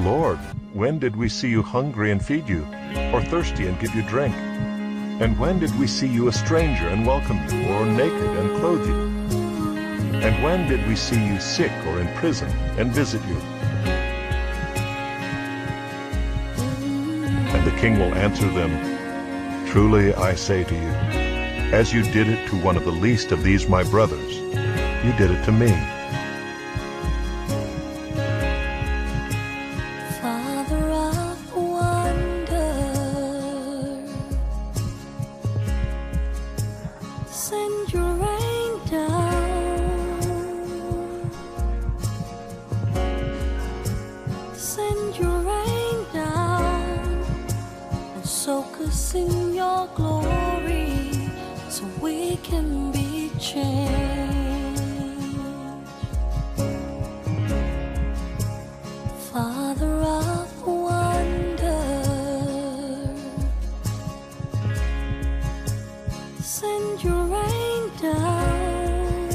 Lord, when did we see you hungry and feed you, or thirsty and give you drink? And when did we see you a stranger and welcome you, or naked and clothe you? And when did we see you sick or in prison and visit you? And the king will answer them, Truly I say to you, as you did it to one of the least of these my brothers, you did it to me. Father of wonder, send your rain down, send your rain down, and soak us in your glory, so we can be changed. Father of wonder, send your rain down,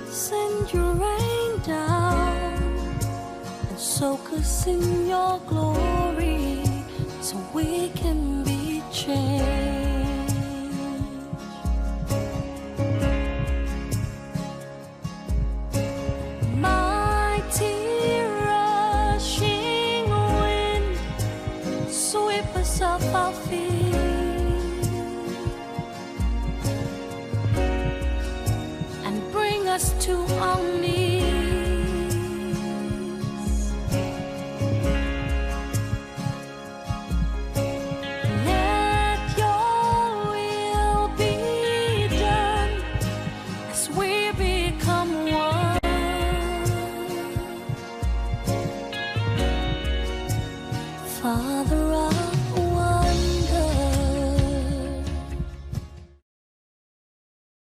send your rain down, and soak us in your glory, so we can be changed. Off our feet and bring us to our knees.